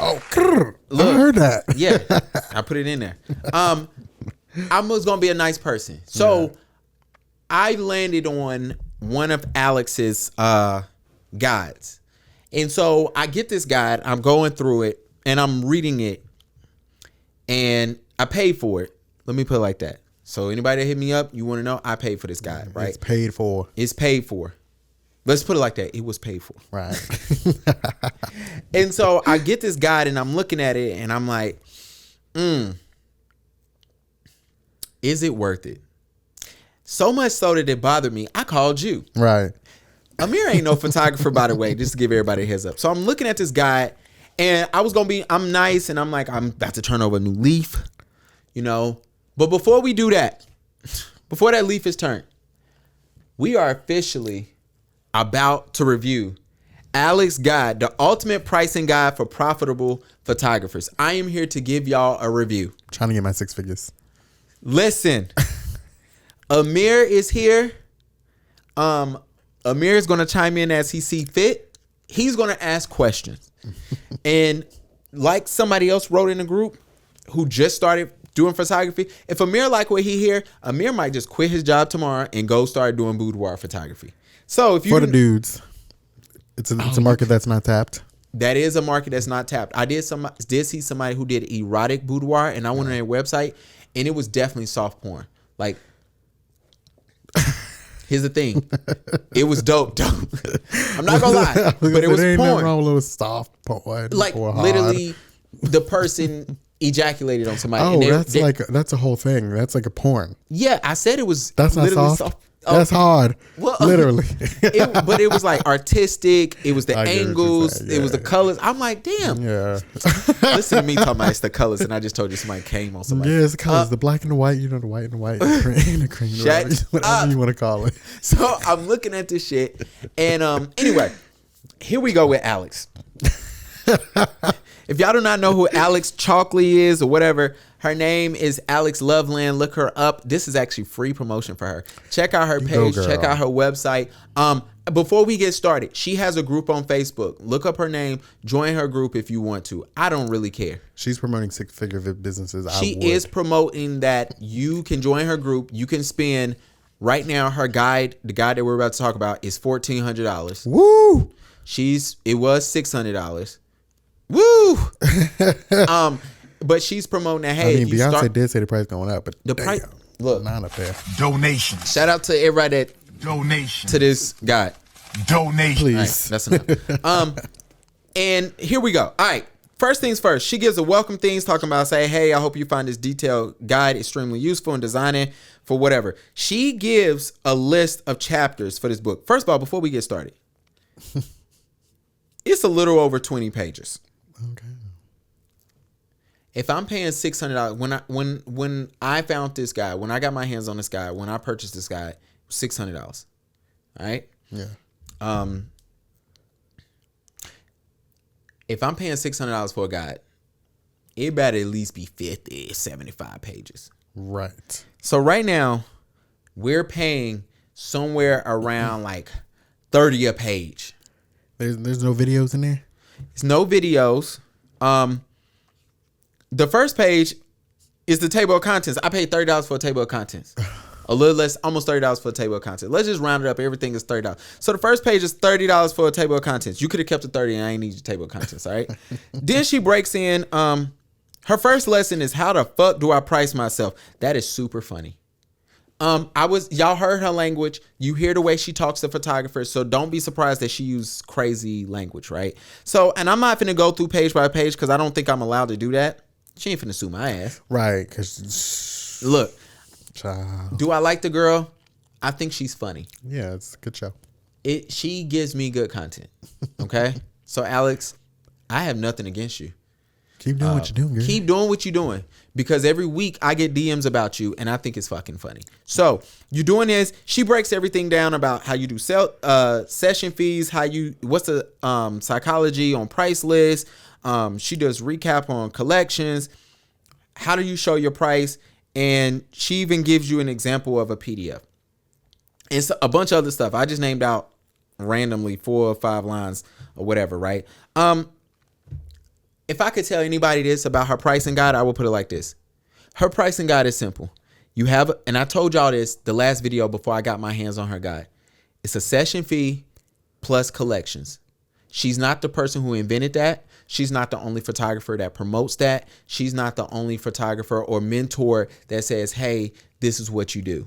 Oh, Look, I heard that. Yeah, I put it in there. I was gonna be a nice person, so I landed on one of Alex's guides, and so I get this guide. I'm going through it and I'm reading it, and I paid for it. Let me put it like that. So anybody that hit me up, you want to know, I paid for this guide, right? It's paid for. It's paid for. Let's put it like that. It was paid for. Right. And so I get this guide and I'm looking at it and I'm like, is it worth it? So much so that it bothered me. I called you. Right. Amir ain't no photographer, by the way, just to give everybody a heads up. So I'm looking at this guide and I'm nice and I'm like, I'm about to turn over a new leaf, you know. But before we do that, before that leaf is turned, we are officially about to review Alex's guide, the ultimate pricing guide for profitable photographers. I am here to give y'all a review. Trying to get my 6 figures. Listen, Amir is here. Amir is going to chime in as he see fit. He's going to ask questions. And like somebody else wrote in the group who just started doing photography, if Amir like what he hear, Amir might just quit his job tomorrow and go start doing boudoir photography. So if you for the dudes, it's a market that's not tapped. That is a market that's not tapped. I did see somebody who did erotic boudoir, and I went on their website, and it was definitely soft porn. Like, here's the thing, it was dope. I'm not gonna lie, but it was ain't porn. Nothing wrong with a little soft porn. Like literally, the person ejaculated on somebody. Oh, and that's a whole thing. That's like a porn. Yeah, I said it was. That's not literally soft. That's hard. Well, literally. But it was like artistic. It was the angles. Yeah. It was the colors. I'm like, damn. Yeah. Listen to me talking about it's the colors, and I just told you somebody came on somebody. Yeah, it's the colors. The black and the white. You know, the white and the white. The cream. Whatever you want to call it. So I'm looking at this shit, and anyway, here we go with Alex. If y'all do not know who Alex Chalkley is or whatever, her name is Alex Loveland. Look her up. This is actually free promotion for her. Check out her page. Check out her website. Before we get started, she has a group on Facebook. Look up her name. Join her group if you want to. I don't really care. She's promoting 6-figure businesses. She is promoting that you can join her group. You can spend right now. Her guide, the guide that we're about to talk about, is $1,400. Woo! It was $600. Woo! But she's promoting that. Hey, Beyonce did say the price going up, but the price. Look, not up there. Donations. Shout out to everybody Donations. to this guy. Donations. Please. Right, that's enough. And here we go. All right. First things first. She gives a welcome things talking about, say, hey, I hope you find this detailed guide extremely useful in designing for whatever. She gives a list of chapters for this book. First of all, before we get started, it's a little over 20 pages. Okay. If I'm paying $600, when I found this guy, when I got my hands on this guy, when I purchased this guy, it was $600. All right. Yeah. If I'm paying $600 for a guide, it better at least be 50, 75 pages. Right. So right now, we're paying somewhere around like 30 a page. There's no videos in there? It's no videos. The first page is the table of contents. I paid $30 for a table of contents. A little less, almost $30 for a table of contents. Let's just round it up. Everything is $30. So the first page is $30 for a table of contents. You could have kept it 30 and I ain't need your table of contents, all right? Then she breaks in, her first lesson is how the fuck do I price myself? That is super funny. Y'all heard her language. You hear the way she talks to photographers. So don't be surprised that she used crazy language, right? So, and I'm not finna go through page by page because I don't think I'm allowed to do that. She ain't finna sue my ass. Right. Cause look, child. Do I like the girl? I think she's funny. Yeah, it's a good show. She gives me good content. Okay. So Alex, I have nothing against you. Keep doing what you're doing, girl. Keep doing what you're doing. Because every week I get DMs about you and I think it's fucking funny. So you're doing this. She breaks everything down about how you do session fees, what's the psychology on price lists. She does recap on collections. How do you show your price? And she even gives you an example of a PDF. And so a bunch of other stuff. I just named out randomly 4 or 5 lines or whatever, right? if I could tell anybody this about her pricing guide, I would put it like this. Her pricing guide is simple. You have, and I told y'all this the last video before I got my hands on her guide. It's a session fee plus collections. She's not the person who invented that. She's not the only photographer that promotes that. She's not the only photographer or mentor that says, hey, this is what you do.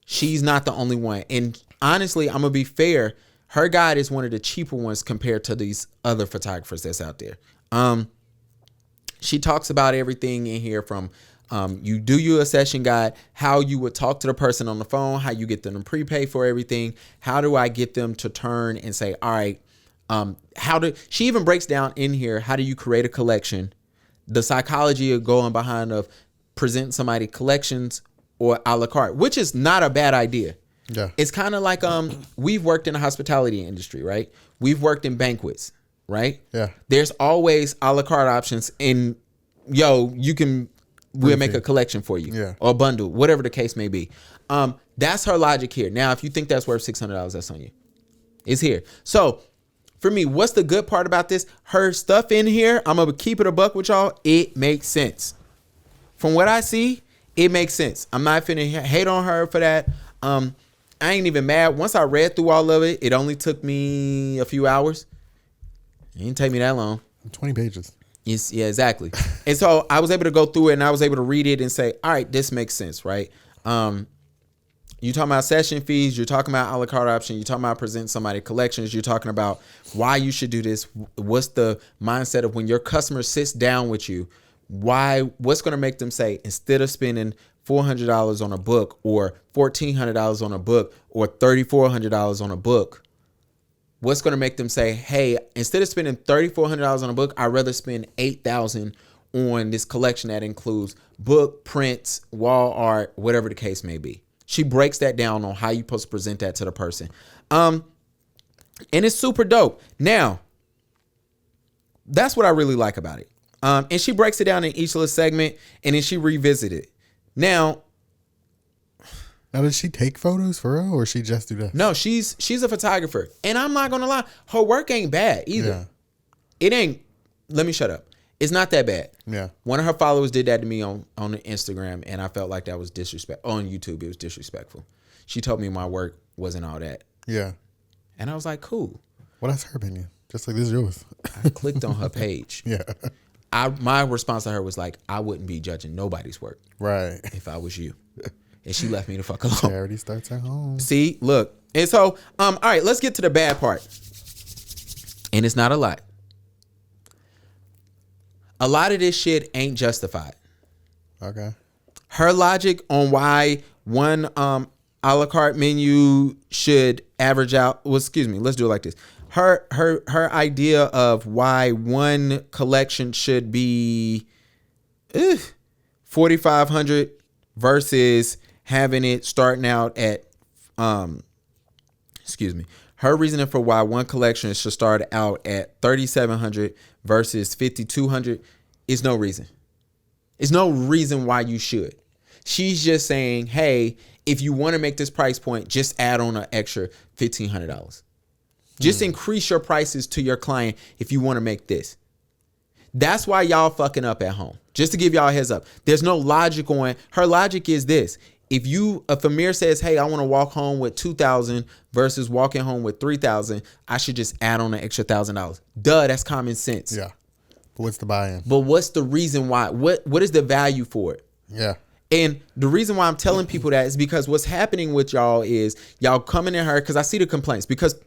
She's not the only one. And honestly, I'm going to be fair. Her guide is one of the cheaper ones compared to these other photographers that's out there. She talks about everything in here from you do you a session guide, how you would talk to the person on the phone, how you get them to prepay for everything. How do I get them to turn and say, all right, she even breaks down in here, how do you create a collection, the psychology of going behind of presenting somebody collections or a la carte, which is not a bad idea. Yeah. It's kind of like, we've worked in the hospitality industry, right? We've worked in banquets, right? Yeah. There's always a la carte options and we'll make a collection for you, yeah, or a bundle, whatever the case may be. That's her logic here. Now, if you think that's worth $600, that's on you. It's here. So for me, what's the good part about this? Her stuff in here, I'm going to keep it a buck with y'all. It makes sense. From what I see, it makes sense. I'm not finna hate on her for that. I ain't even mad. Once I read through all of it, it only took me a few hours. It didn't take me that long. 20 pages. Yes, yeah, exactly. And so I was able to go through it and I was able to read it and say, all right, this makes sense, right? You talking about session fees, you're talking about a la carte option, you're talking about presenting somebody collections, you're talking about why you should do this, what's the mindset of when your customer sits down with you, what's going to make them say, instead of spending $400 on a book or $1,400 on a book or $3,400 on a book, what's going to make them say, hey, instead of spending $3,400 on a book, I'd rather spend $8,000 on this collection that includes book, prints, wall art, whatever the case may be. She breaks that down on how you're supposed to present that to the person. And it's super dope. Now, that's what I really like about it. And she breaks it down in each little segment and then she revisits it. Now, does she take photos for real or she just do that? No, she's a photographer. And I'm not going to lie, her work ain't bad either. Yeah. It ain't, let me shut up. It's not that bad. Yeah. One of her followers did that to me on Instagram, and I felt like that was disrespectful. On YouTube, it was disrespectful. She told me my work wasn't all that. Yeah. And I was like, cool. Well, that's her opinion. Just like this is yours. I clicked on her page. Yeah. My response to her was like, I wouldn't be judging nobody's work. Right. If I was you. And she left me the fuck alone. Charity starts at home. See, look. And so, all right, let's get to the bad part. And it's not a lot. A lot of this shit ain't justified. Okay. Her logic on why one a la carte menu should average out, well, excuse me, let's do it like this. Her idea of why one collection should be $4,500 versus having it starting out at her reasoning for why one collection should start out at $3,700 versus $5,200 is no reason. It's no reason why you should. She's just saying, hey, if you want to make this price point, just add on an extra $1,500. Just increase your prices to your client if you want to make this. That's why y'all fucking up at home. Just to give y'all a heads up. There's no logic on. Her logic is this. If Amir says, hey, I want to walk home with $2,000 versus walking home with $3,000, I should just add on an extra $1,000. Duh, that's common sense. Yeah. But what's the buy-in? But what's the reason why? What is the value for it? Yeah. And the reason why I'm telling people that is because what's happening with y'all is y'all coming at her, because I see the complaints, because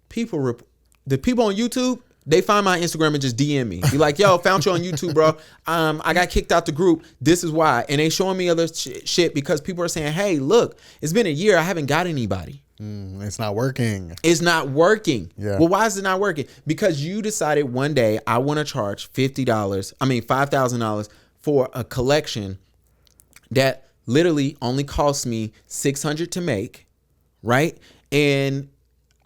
the people on YouTube, they find my Instagram and just DM me. Be like, yo, found you on YouTube, bro. I got kicked out the group. This is why. And they showing me other shit because people are saying, hey, look, it's been a year. I haven't got anybody. It's not working. It's not working. Yeah. Well, why is it not working? Because you decided one day I want to charge $5,000 for a collection that literally only cost me $600 to make, right? And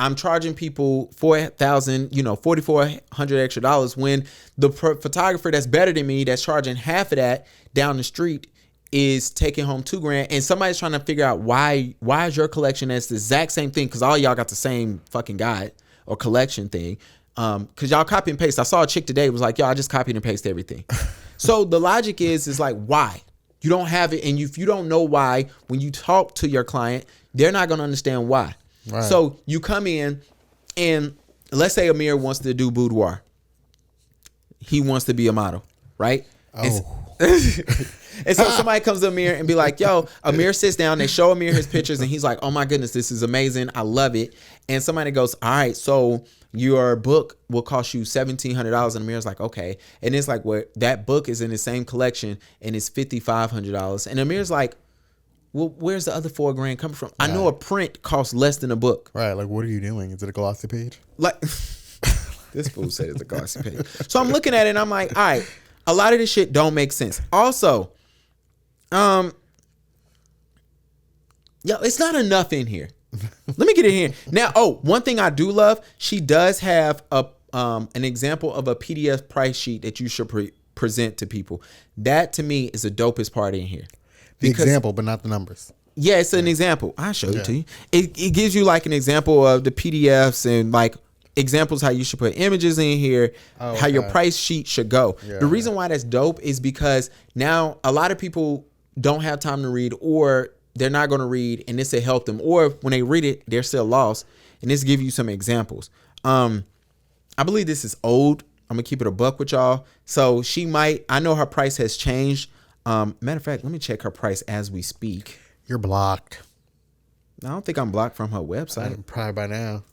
I'm charging people $4,400 extra dollars when the photographer that's better than me, that's charging half of that down the street, is taking home $2,000. And somebody's trying to figure out why is your collection that's the exact same thing, because all y'all got the same fucking guide or collection thing. Because y'all copy and paste. I saw a chick today was like, yo, I just copied and pasted everything. So the logic is like, why? You don't have it. And if you don't know why, when you talk to your client, they're not going to understand why. Right. So you come in and let's say Amir wants to do boudoir. He wants to be a model, right? Oh. And so somebody comes to Amir and be like, yo, Amir sits down, they show Amir his pictures and he's like, oh my goodness, this is amazing. I love it. And somebody goes, all right, so your book will cost you $1,700. And Amir's like, okay. And it's like, well, that book is in the same collection and it's $5,500. And Amir's like, well, where's the other $4,000 coming from? Right. I know a print costs less than a book. Right. Like, what are you doing? Is it a glossy page? Like, this fool said it's a glossy page. So I'm looking at it and I'm like, all right, a lot of this shit don't make sense. Also, it's not enough in here. Let me get it here. Now, one thing I do love, she does have an example of a PDF price sheet that you should present to people. That to me is the dopest part in here. The example, but not the numbers. Yeah, it's an example. I'll show it to you. It gives you like an example of the PDFs and like examples how you should put images in here, how your price sheet should go. Yeah, the reason why that's dope is because now a lot of people don't have time to read, or they're not going to read, and this will help them. Or when they read it, they're still lost. And this give you some examples. I believe this is old. I'm going to keep it a buck with y'all. So I know her price has changed. Matter of fact, let me check her price as we speak. You're blocked. I don't think I'm blocked from her website. Probably by now.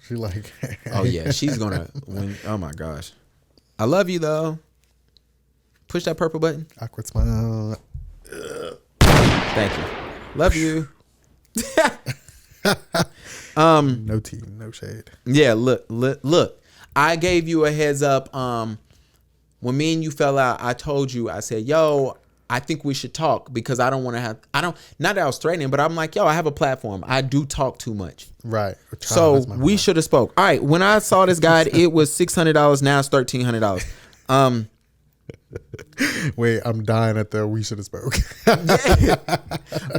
She like. Oh yeah, she's gonna win. Oh my gosh, I love you though. Push that purple button. Awkward smile. Thank you. Love you. No tea, no shade. Yeah, look. I gave you a heads up. When me and you fell out, I told you. I said, yo, I think we should talk because I don't want to have. Not that I was threatening, but I'm like, yo, I have a platform. I do talk too much. Right. So we should have spoke. All right. When I saw this guide, it was $600. Now it's $1,300. Wait, I'm dying at the we should have spoke.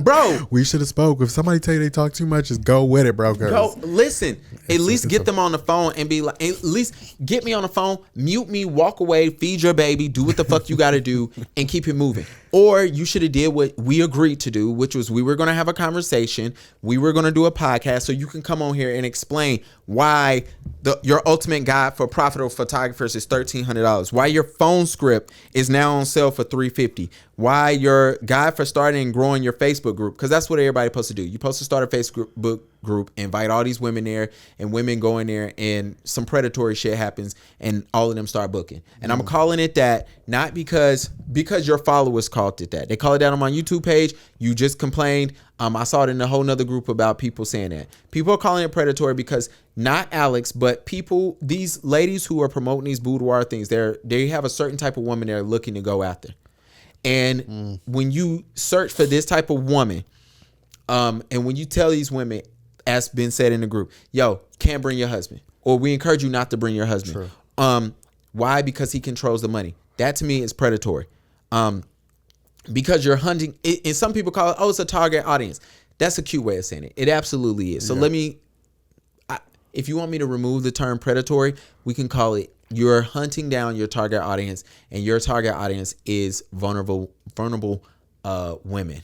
Bro, we should have spoke. If somebody tell you they talk too much, just go with it, bro. Go listen. At least get them on the phone and be like, at least get me on the phone, mute me, walk away, feed your baby, do what the fuck you got to do, and keep it moving. Or you should have did what we agreed to do, which was we were going to have a conversation. We were going to do a podcast so you can come on here and explain why your ultimate guide for profitable photographers is $1,300. Why your phone script is now on sale for $350. Why your guide for starting and growing your Facebook group, because that's what everybody's supposed to do. You're supposed to start a Facebook group, invite all these women there, and women go in there and some predatory shit happens and all of them start booking. And I'm calling it that, not because your followers called it that. They call it that on my YouTube page. You just complained. I saw it in a whole nother group about people saying that. People are calling it predatory because not Alex, but people, these ladies who are promoting these boudoir things, they have a certain type of woman they're looking to go after. And when you search for this type of woman, and when you tell these women, as been said in the group, yo, can't bring your husband, or we encourage you not to bring your husband. True. Why? Because he controls the money. That to me is predatory. Because you're hunting, and some people call it, it's a target audience. That's a cute way of saying it. It absolutely is. So if you want me to remove the term predatory, we can call it, you're hunting down your target audience, and your target audience is vulnerable women.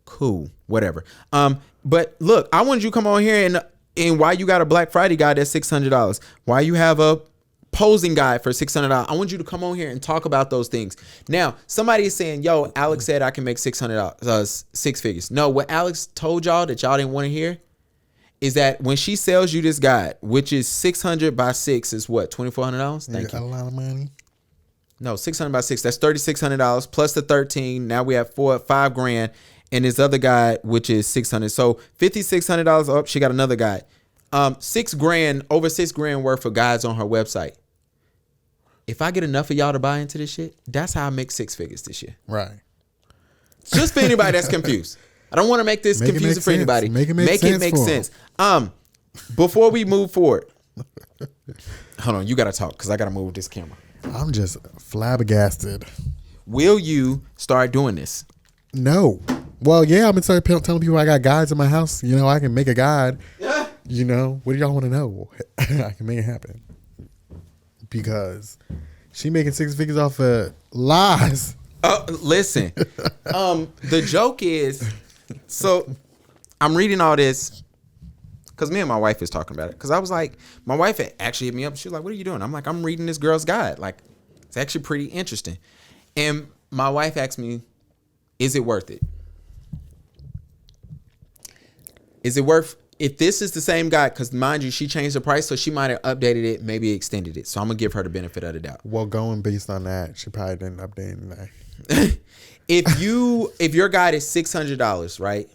Cool, whatever. But look, I wanted you to come on here and why you got a Black Friday guide that's $600, why you have a posing guide for $600. I want you to come on here and talk about those things. Now, somebody is saying, yo, Alex said I can make $600, six figures. No, what Alex told y'all that y'all didn't want to hear is that when she sells you this guide, which is 600 by 6 is what, $2,400? Thank you. A lot of money. No, 600 by 6, that's $3,600 plus the 13. Now we have $5,000, and this other guide, which is 600. So $5,600 up. She got another guide. $6,000, over $6,000 worth of guides on her website. If I get enough of y'all to buy into this shit, that's how I make six figures this year. Right. Just for anybody that's confused. I don't want to make this confusing for anybody. Make it make sense. Before we move forward, hold on, you got to talk because I got to move this camera. I'm just flabbergasted. Will you start doing this? No. Well, yeah, I'm gonna start telling people I got guides in my house. You know, I can make a guide. Yeah. You know, what do y'all want to know? I can make it happen. because she making 6 figures off of lies. Listen. The joke is, so I'm reading all this because me and my wife was talking about it. Because I was like, my wife had actually hit me up. She was like, what are you doing? I'm like, I'm reading this girl's guide. Like, it's actually pretty interesting. And my wife asked me, is it worth it? Is it worth, if this is the same guide, because mind you, she changed the price, so she might have updated it, maybe extended it. So I'm going to give her the benefit of the doubt. Well, going based on that, she probably didn't update that. If your guide is $600, right?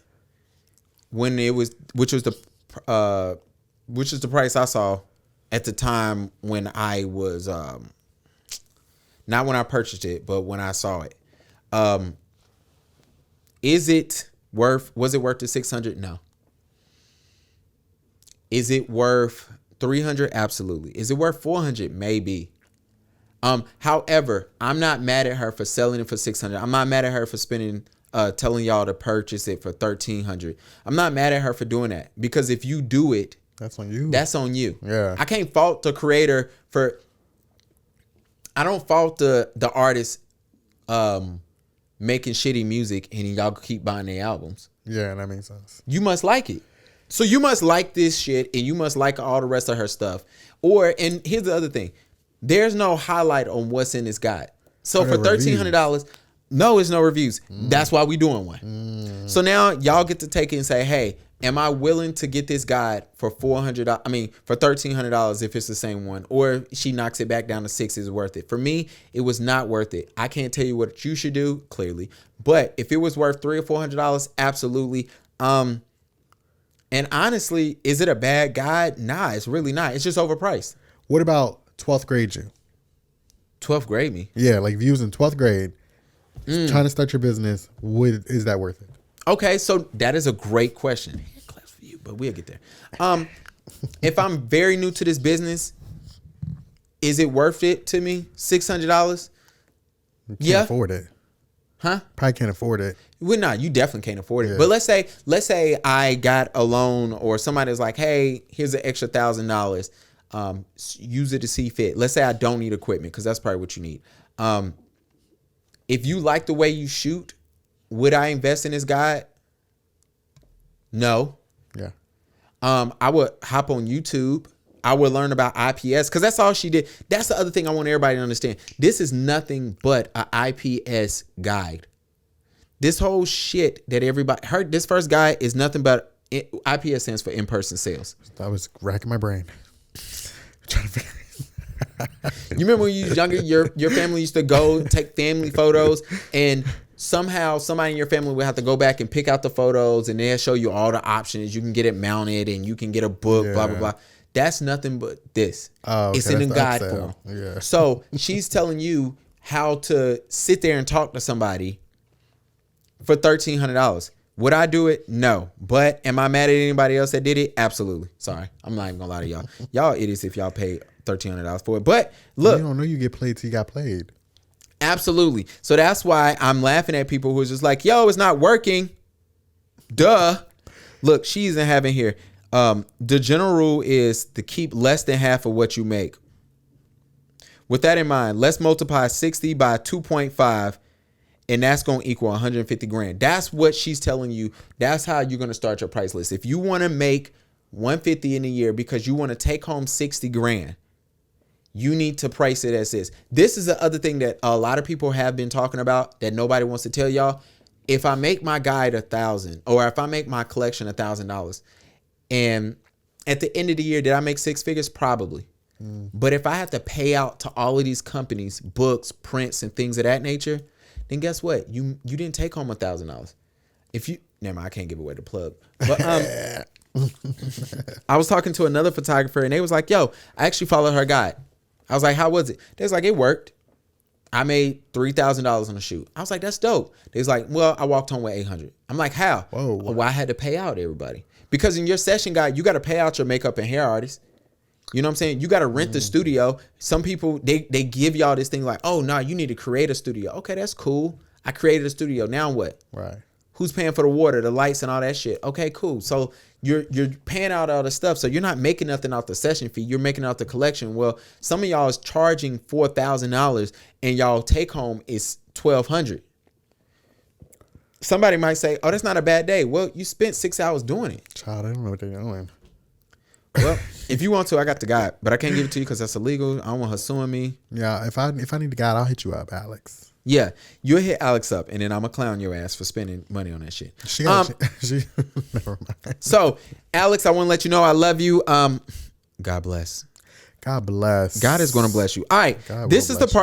When it was, which was the price I saw at the time when I was, not when I purchased it, but when I saw it. Was it worth the $600? No. Is it worth $300? Absolutely. Is it worth $400? Maybe. However, I'm not mad at her for selling it for $600. I'm not mad at her for telling y'all to purchase it for $1,300. I'm not mad at her for doing that, because if you do it, that's on you. That's on you. Yeah. I can't fault the creator for. I don't fault the artist making shitty music and y'all keep buying their albums. Yeah, that makes sense. You must like it. So you must like this shit and you must like all the rest of her stuff. And here's the other thing. There's no highlight on what's in this guide. So for $1,300, no, it's no reviews. That's why we doing one. So now y'all get to take it and say, hey, am I willing to get this guide for $400? I mean, for $1,300 if it's the same one, or she knocks it back down to $6, is worth it. For me, it was not worth it. I can't tell you what you should do, clearly, but if it was worth $300 or $400, absolutely. And honestly, is it a bad guide? Nah, it's really not. It's just overpriced. What about 12th grade you? 12th grade me? Yeah, like if you was in 12th grade, trying to start your business, is that worth it? Okay, so that is a great question. Class for you, but we'll get there. If I'm very new to this business, is it worth it to me? $600? Can't afford it. Huh? Probably can't afford it. Well, no, you definitely can't afford it. Yeah. But let's say I got a loan, or somebody's like, hey, here's an extra $1,000. Use it to see fit. Let's say I don't need equipment, because that's probably what you need. If you like the way you shoot, would I invest in this guide? No. Yeah. I would hop on YouTube. I would learn about IPS, because that's all she did. That's the other thing I want everybody to understand. This is nothing but an IPS guide. This whole shit that everybody heard, this first guide is nothing but, IPS stands for in-person sales. I was racking my brain. Trying to figure. You remember when you was younger, your family used to go take family photos, and somehow somebody in your family would have to go back and pick out the photos, and they'll show you all the options. You can get it mounted, and you can get a book, blah, blah, blah. That's nothing but this. Oh, okay. It's in a guide form. Yeah. So she's telling you how to sit there and talk to somebody for $1,300. Would I do it? No. But am I mad at anybody else that did it? Absolutely. Sorry. I'm not even gonna lie to y'all. Y'all idiots if y'all pay $1,300 for it. But look, you don't know you get played till you got played. Absolutely. So that's why I'm laughing at people who's just like, yo, it's not working. Duh. Look, she isn't having here. The general rule is to keep less than half of what you make. With that in mind, let's multiply 60 by 2.5, and that's going to equal 150 grand. That's what she's telling you. That's how you're going to start your price list. If you want to make 150 in a year because you want to take home 60 grand, you need to price it as this. This is the other thing that a lot of people have been talking about that nobody wants to tell y'all. If I make my guide $1,000, or if I make my collection $1,000, and at the end of the year, did I make 6 figures? Probably. But if I have to pay out to all of these companies, books, prints, and things of that nature, then guess what? You didn't take home $1,000. If you, never mind, I can't give away the plug. But I was talking to another photographer, and they was like, yo, I actually followed her guide. I was like, how was it? They was like, it worked. I made $3,000 on the shoot. I was like, that's dope. They was like, well, I walked home with $800. I'm like, how? Whoa. Well, I had to pay out everybody. Because in your session guide, you got to pay out your makeup and hair artists. You know what I'm saying? You got to rent the studio. Some people, they give y'all this thing like, oh, no, you need to create a studio. Okay, that's cool. I created a studio. Now what? Right. Who's paying for the water, the lights, and all that shit? Okay, cool. So you're paying out all the stuff. So you're not making nothing off the session fee. You're making out the collection. Well, some of y'all is charging $4,000 and y'all take home is $1,200. Somebody might say, "Oh, that's not a bad day." Well, you spent 6 hours doing it. Child, I don't know what they're doing. Well, if you want to, I got the guide, but I can't give it to you because that's illegal. I don't want her suing me. Yeah, if I need the guide, I'll hit you up, Alex. Yeah, you'll hit Alex up, and then I'm gonna clown your ass for spending money on that shit. She never mind. So, Alex, I want to let you know I love you. God bless. God bless. God is gonna bless you. All right, God this will is the bless part.